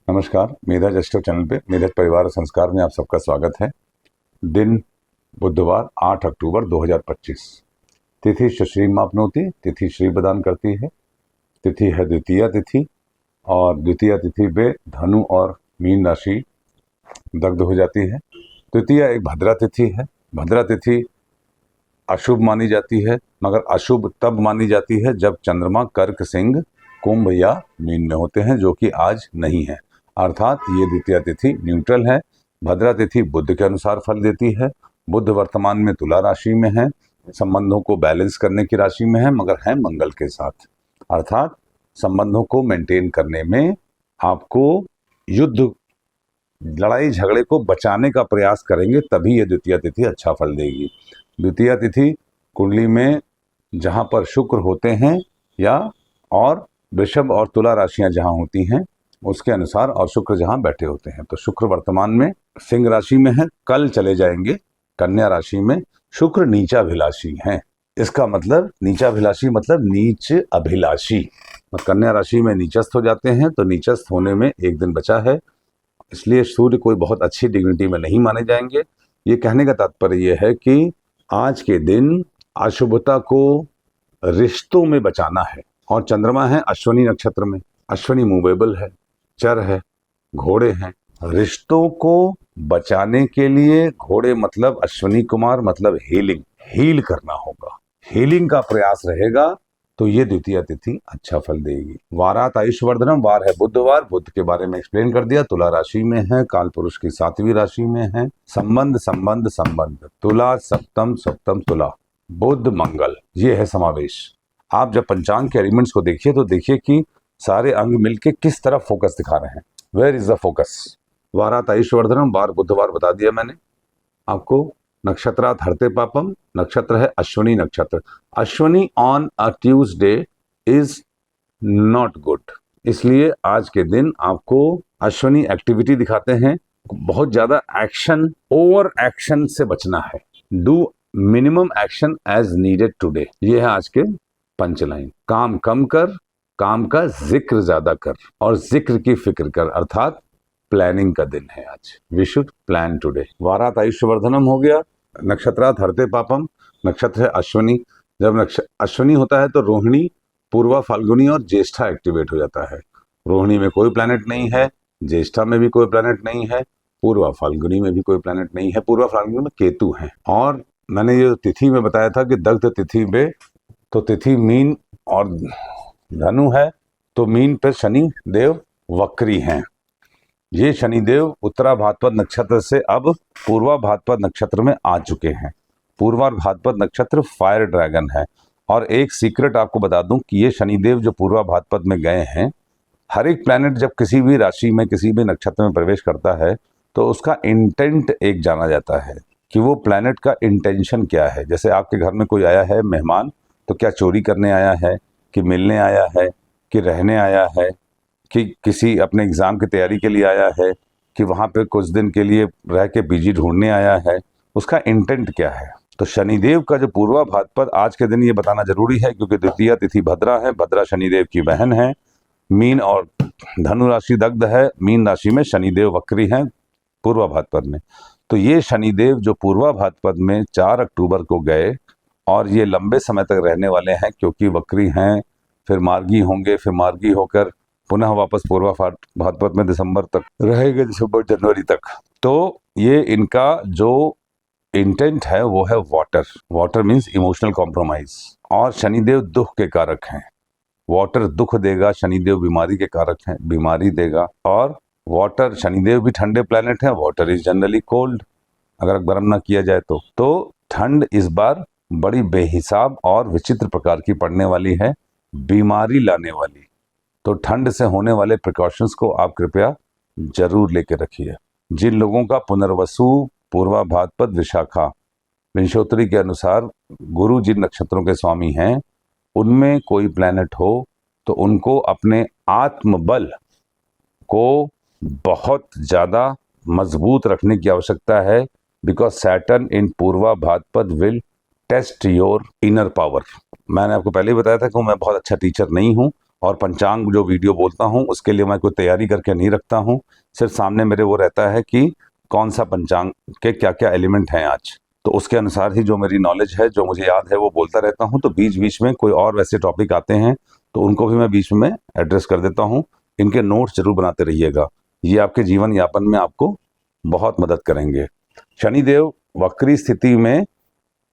नमस्कार, मेधा जस्टिव चैनल पे मेधज परिवार और संस्कार में आप सबका स्वागत है। दिन बुधवार 8 अक्टूबर 2025। तिथि श्री मापनोती, तिथि श्री प्रदान करती है। तिथि है द्वितीया तिथि और द्वितीया तिथि पे धनु और मीन राशि दग्ध हो जाती है। द्वितीया एक भद्रा तिथि है। भद्रा तिथि अशुभ मानी जाती है, मगर अशुभ तब मानी जाती है जब चंद्रमा कर्क सिंह कुंभ या मीन में होते हैं, जो कि आज नहीं है। अर्थात ये द्वितीया तिथि न्यूट्रल है। भद्रा तिथि बुध के अनुसार फल देती है। बुध वर्तमान में तुला राशि में है, संबंधों को बैलेंस करने की राशि में है, मगर है मंगल के साथ। अर्थात संबंधों को मेंटेन करने में आपको युद्ध, लड़ाई झगड़े को बचाने का प्रयास करेंगे, तभी ये द्वितीया तिथि अच्छा फल देगी। द्वितीया तिथि कुंडली में जहाँ पर शुक्र होते हैं या और वृषभ और तुला राशियां जहाँ होती हैं उसके अनुसार, और शुक्र जहाँ बैठे होते हैं, तो शुक्र वर्तमान में सिंह राशि में है, कल चले जाएंगे कन्या राशि में। शुक्र नीचाभिलाषी हैं। इसका मतलब नीचाभिलाषी मतलब नीच अभिलाषी, कन्या राशि में नीचस्थ हो जाते हैं, तो नीचस्थ होने में एक दिन बचा है, इसलिए सूर्य कोई बहुत अच्छी डिग्निटी में नहीं माने जाएंगे। ये कहने का तात्पर्य यह है कि आज के दिन अशुभता को रिश्तों में बचाना है। और चंद्रमा है अश्विनी नक्षत्र में। अश्विनी मूवेबल है, चर है, घोड़े हैं। रिश्तों को बचाने के लिए घोड़े मतलब अश्विनी कुमार मतलब हीलिंग, हील करना होगा, हीलिंग का प्रयास रहेगा, तो ये द्वितीया तिथि अच्छा फल देगी। वारात आयुष्वर्धनम, वार है बुधवार, बुध के बारे में एक्सप्लेन कर दिया। तुला राशि में है, काल पुरुष की 7वीं राशि में है। संबंध संबंध संबंध, तुला सप्तम सप्तम तुला, बुध मंगल, ये है समावेश। आप जब पंचांग के एलिमेंट्स को देखिए तो देखिए कि सारे अंग मिलके किस तरफ फोकस दिखा रहे हैं। Where is the focus? वारात आयुष्वर्धनम, वार बुधवार बता दिया मैंने आपको। नक्षत्रात हरते पापम, नक्षत्र है अश्विनी नक्षत्र। Ashwini on a Tuesday is not good, इसलिए आज के दिन आपको अश्विनी एक्टिविटी दिखाते हैं, बहुत ज्यादा एक्शन, ओवर एक्शन से बचना है। Do minimum action as needed today, ये है आज के पंचलाइन। काम कम कर, काम का जिक्र ज्यादा कर, और जिक्र की फिक्र कर, अर्थात प्लानिंग का दिन है आज। We should plan today. वारात आयुष्वर्धनम हो गया। नक्षत्रात हरते पापम, नक्षत्र है अश्विनी। जब अश्विनी होता है तो रोहिणी, पूर्वा, फाल्गुनी और ज्येष्ठा एक्टिवेट हो जाता है। रोहिणी में कोई प्लैनेट नहीं है, ज्येष्ठा में भी कोई प्लैनेट नहीं है, पूर्वा फाल्गुनी में भी कोई प्लैनेट नहीं है। पूर्वा फाल्गुनी में केतु है। और मैंने ये तिथि में बताया था कि दग्ध तिथि में तो तिथि मीन और धनु है, तो मीन पे शनि देव वक्री हैं। ये शनिदेव उत्तरा भाद्रपद नक्षत्र से अब पूर्वा भाद्रपद नक्षत्र में आ चुके हैं। पूर्वा भाद्रपद नक्षत्र फायर ड्रैगन है। और एक सीक्रेट आपको बता दूं कि ये शनिदेव जो पूर्वा भाद्रपद में गए हैं, हर एक प्लैनेट जब किसी भी राशि में किसी भी नक्षत्र में प्रवेश करता है तो उसका इंटेंट एक जाना जाता है कि वो प्लैनेट का इंटेंशन क्या है। जैसे आपके घर में कोई आया है मेहमान, तो क्या चोरी करने आया है, कि मिलने आया है, कि रहने आया है, कि किसी अपने एग्जाम की तैयारी के लिए आया है, कि वहाँ पे कुछ दिन के लिए रह के पीजी ढूंढने आया है, उसका इंटेंट क्या है। तो शनिदेव का जो पूर्वा भाद्रपद आज के दिन ये बताना जरूरी है, क्योंकि द्वितीया तिथि भद्रा है, भद्रा शनिदेव की बहन है। मीन और धनु राशि दग्ध है, मीन राशि में शनिदेव वक्री हैं पूर्वा भाद्रपद में। तो ये शनिदेव जो पूर्वा भाद्रपद में 4 अक्टूबर को गए, और ये लंबे समय तक रहने वाले हैं, क्योंकि वक्री हैं, फिर मार्गी होंगे, फिर मार्गी होकर पुनः वापस पूर्वा भाद्रपद में दिसंबर तक रहेंगे, दिसंबर जनवरी तक। तो ये इनका जो इंटेंट है वो है water. Water means emotional compromise. और शनिदेव दुख के कारक हैं। वाटर दुख देगा, शनिदेव बीमारी के कारक हैं, बीमारी देगा। और वाटर, शनिदेव भी ठंडे प्लैनेट है, वाटर इज जनरली कोल्ड, अगर गर्म ना किया जाए तो ठंड इस बार बड़ी बेहिसाब और विचित्र प्रकार की पड़ने वाली है, बीमारी लाने वाली। तो ठंड से होने वाले प्रिकॉशंस को आप कृपया जरूर लेके रखिए। जिन लोगों का पुनर्वसु, पूर्वा भाद्रपद, विशाखा, विंशोत्तरी के अनुसार गुरु जिन नक्षत्रों के स्वामी हैं, उनमें कोई प्लैनेट हो तो उनको अपने आत्मबल को बहुत ज्यादा मजबूत रखने की आवश्यकता है, because Saturn in Purva Bhadrapada will test your inner power. मैंने आपको पहले ही बताया था कि मैं बहुत अच्छा टीचर नहीं हूं, और पंचांग जो वीडियो बोलता हूँ उसके लिए मैं कोई तैयारी करके नहीं रखता हूँ। सिर्फ सामने मेरे वो रहता है कि कौन सा पंचांग के क्या क्या एलिमेंट हैं आज, तो उसके अनुसार ही जो मेरी नॉलेज है, जो मुझे याद है, वो बोलता रहता हूँ। तो बीच बीच में कोई और वैसे टॉपिक आते हैं तो उनको भी मैं बीच में एड्रेस कर देता हूँ। इनके नोट्स जरूर बनाते रहिएगा, ये आपके जीवन यापन में आपको बहुत मदद करेंगे। शनिदेव वक्री स्थिति में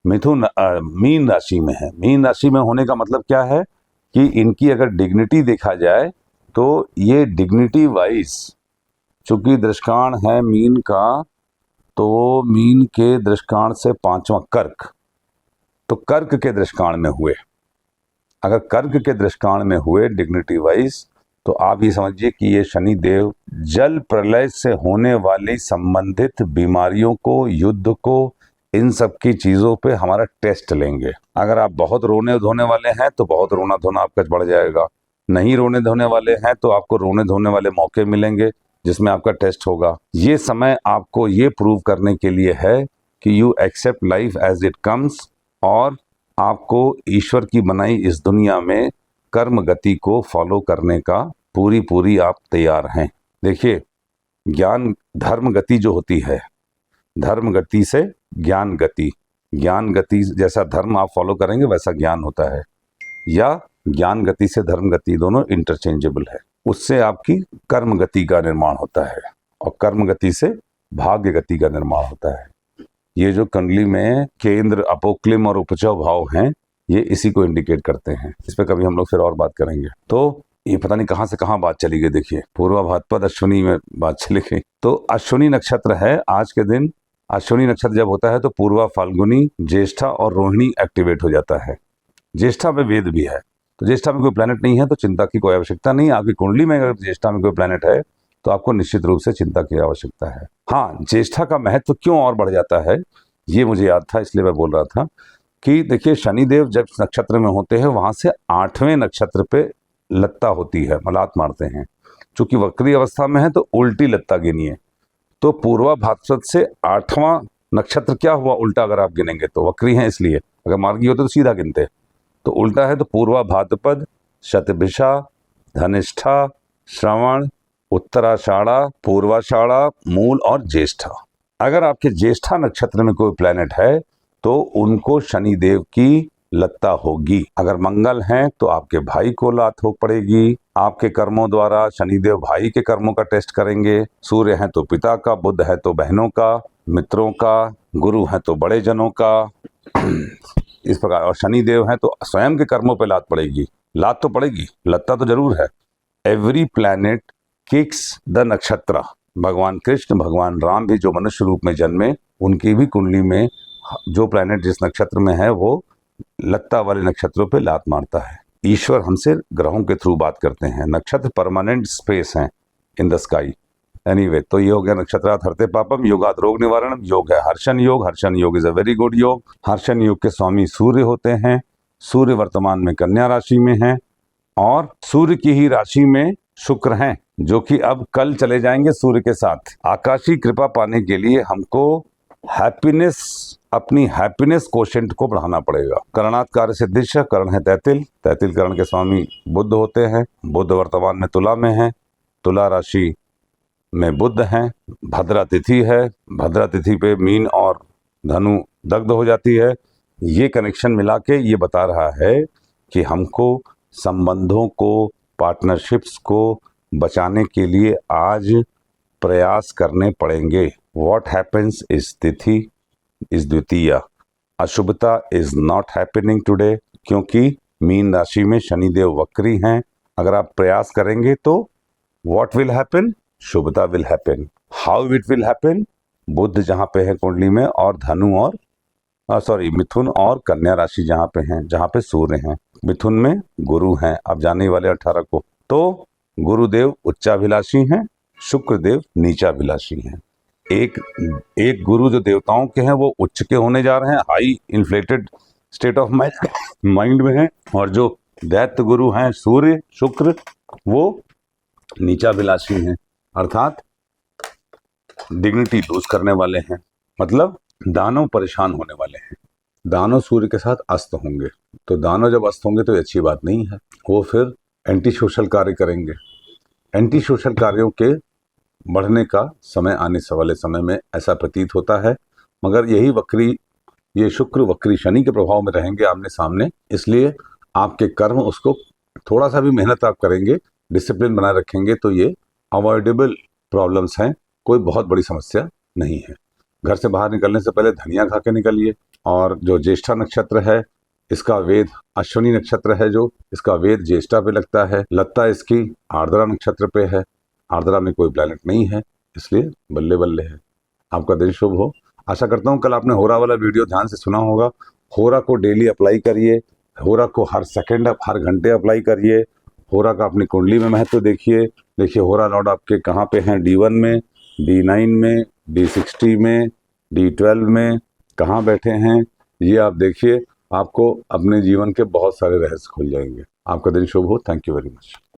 मीन राशि में है। मीन राशि में होने का मतलब क्या है कि इनकी अगर डिग्निटी देखा जाए तो ये डिग्निटी वाइज, चूंकि दृष्टान है मीन का, तो मीन के दृष्टान से पांचवा कर्क, तो कर्क के दृष्टान में हुए। अगर कर्क के दृष्टान में हुए डिग्निटी वाइज, तो आप ये समझिए कि ये शनि देव जल प्रलय से होने वाली संबंधित बीमारियों को, युद्ध को, इन सब की चीजों पे हमारा टेस्ट लेंगे। अगर आप बहुत रोने धोने वाले हैं तो बहुत रोना धोना आपका बढ़ जाएगा। नहीं रोने धोने वाले हैं तो आपको रोने धोने वाले मौके मिलेंगे जिसमें आपका टेस्ट होगा। ये समय आपको ये प्रूव करने के लिए है कि you accept life as it comes, और आपको ईश्वर की बनाई इस दुनिया में कर्म गति को फॉलो करने का पूरी आप तैयार हैं। देखिए, ज्ञान धर्म गति जो होती है, धर्म गति से ज्ञान गति, ज्ञान गति जैसा धर्म आप फॉलो करेंगे वैसा ज्ञान होता है, या ज्ञान गति से धर्म गति दोनों इंटरचेंजेबल है। उससे आपकी कर्म गति का निर्माण होता है और कर्म गति से भाग्य गति का निर्माण होता है। ये जो कुंडली में केंद्र, अपोक्लिम और उपचव भाव हैं, ये इसी को इंडिकेट करते हैं। इस पर कभी हम लोग फिर और बात करेंगे। तो ये पता नहीं कहां से कहां बात चली गई। देखिए, पूर्वा भाद्रपद अश्विनी में बात चली गई। तो अश्विनी नक्षत्र है आज के दिन। अश्विनी नक्षत्र जब होता है तो पूर्वा, फाल्गुनी, ज्येष्ठा और रोहिणी एक्टिवेट हो जाता है। ज्येष्ठा में वेद भी है, तो ज्येष्ठा में कोई प्लैनेट नहीं है तो चिंता की कोई आवश्यकता नहीं। आपकी कुंडली में अगर ज्येष्ठा में कोई प्लैनेट है तो आपको निश्चित रूप से चिंता की आवश्यकता है। हाँ, ज्येष्ठा का महत्व क्यों और बढ़ जाता है ये मुझे याद था, इसलिए मैं बोल रहा था कि देखिए, शनिदेव जब नक्षत्र में होते हैं वहां से 8वें नक्षत्र पे लत्ता होती है, मलात मारते हैं। चूंकि वक्री अवस्था में है तो उल्टी लत्ता गिनिए, तो पूर्वा भाद्रपद से 8वां नक्षत्र क्या हुआ उल्टा, अगर आप गिनेंगे तो वक्री हैं इसलिए, अगर मार्गी होते तो सीधा गिनते, तो उल्टा है। तो पूर्वा भाद्रपद, शतभिषा, धनिष्ठा, श्रवण, उत्तराषाढ़ा, पूर्वाषाढ़ा, मूल और ज्येष्ठा। अगर आपके ज्येष्ठा नक्षत्र में कोई प्लैनेट है तो उनको शनिदेव की लत्ता होगी। अगर मंगल हैं तो आपके भाई को लात हो पड़ेगी। आपके कर्मों द्वारा शनिदेव भाई के कर्मों का टेस्ट करेंगे। सूर्य है तो पिता का, बुध है तो बहनों का, मित्रों का, गुरु है तो बड़े जनों का, इस प्रकार। और शनिदेव है तो स्वयं के कर्मों पे लात पड़ेगी। लात तो पड़ेगी, लत्ता तो जरूर है। एवरी प्लैनेट किक्स द नक्षत्र। भगवान कृष्ण, भगवान राम भी जो मनुष्य रूप में जन्मे, उनकी भी कुंडली में जो प्लैनेट जिस नक्षत्र में है वो लत्ता वाले नक्षत्रों पे लात मारता है। ईश्वर हमसे ग्रहों के थ्रू बात करते हैं। नक्षत्र परमानेंट स्पेस हैं इन द स्काई। एनीवे, तो ये हो गया नक्षत्रात हरते पापम, योगात रोग निवारणम। योग है हर्षण योग। हर्षण योग इज अ वेरी गुड योग। हर्षण योग के स्वामी सूर्य होते हैं। सूर्य वर्तमान में कन्या राशि में है और सूर्य की ही राशि में शुक्र हैं, जो कि अब कल चले जाएंगे सूर्य के साथ। आकाशीय कृपा पाने के लिए हमको हैप्पीनेस, अपनी हैप्पीनेस कोशेंट को बढ़ाना पड़ेगा। करणात् कार्य सिद्धिश्च। करण है तैतिल, तैतिल करण के स्वामी बुध होते हैं। बुध वर्तमान में तुला में है, तुला राशि में बुध हैं। भद्रा तिथि है, भद्रा तिथि पे मीन और धनु दग्ध हो जाती है। ये कनेक्शन मिला के ये बता रहा है कि हमको संबंधों को, पार्टनरशिप्स को बचाने के लिए आज प्रयास करने पड़ेंगे। व्हाट हैपेंस इस तिथि इस द्वितीया, अशुभता इज नॉट हैपनिंग टुडे, क्योंकि मीन राशि में शनिदेव वक्री हैं। अगर आप प्रयास करेंगे तो व्हाट विल हैपन, शुभता will happen. How it will happen, बुध जहां पे है कुंडली में, और धनु और मिथुन और कन्या राशि जहां पे हैं, जहां पे सूर्य हैं। मिथुन में गुरु हैं, अब जाने वाले 18 को। तो गुरुदेव उच्चाभिलाषी हैं, शुक्रदेव नीचाभिलाषी हैं। एक गुरु जो देवताओं के हैं वो उच्च के होने जा रहे हैं, high inflated state of mind में हैं, और जो दैत्य गुरु हैं सूर्य, शुक्र, वो नीचाभिलाषी हैं, अर्थात डिग्निटी लूज करने वाले हैं। मतलब दानव परेशान होने वाले हैं। दानव सूर्य के साथ अस्त होंगे, तो दानव जब अस्त होंगे तो ये अच्छी बात नहीं है। वो फिर एंटी सोशल कार्य करेंगे। एंटी सोशल कार्यों के बढ़ने का समय आने वाले समय में ऐसा प्रतीत होता है, मगर यही वक्री, ये शुक्र वक्री शनि के प्रभाव में रहेंगे आमने सामने, इसलिए आपके कर्म उसको थोड़ा सा भी मेहनत आप करेंगे, डिसिप्लिन बनाए रखेंगे तो ये अवॉइडेबल प्रॉब्लम्स हैं, कोई बहुत बड़ी समस्या नहीं है। घर से बाहर निकलने से पहले धनिया खा के निकलिए। और जो ज्येष्ठा नक्षत्र है, इसका वेद अश्विनी नक्षत्र है, जो इसका वेद ज्येष्ठा पे लगता है, लत्ता इसकी आर्द्रा नक्षत्र पे है। आर्द्रा में कोई प्लैनेट नहीं है, इसलिए बल्ले बल्ले है। आपका दिन शुभ हो। आशा करता हूँ कल आपने होरा वाला वीडियो ध्यान से सुना होगा। होरा को डेली अप्लाई करिए, होरा को हर सेकंड हर घंटे अप्लाई करिए। होरा का अपनी कुंडली में महत्व देखिए। देखिए होरा लॉर्ड आपके कहाँ पे हैं, D1 में, D9 में, D60 में, D12 में कहाँ बैठे हैं, ये आप देखिए। आपको अपने जीवन के बहुत सारे रहस्य खुल जाएंगे। आपका दिन शुभ हो। Thank you very much.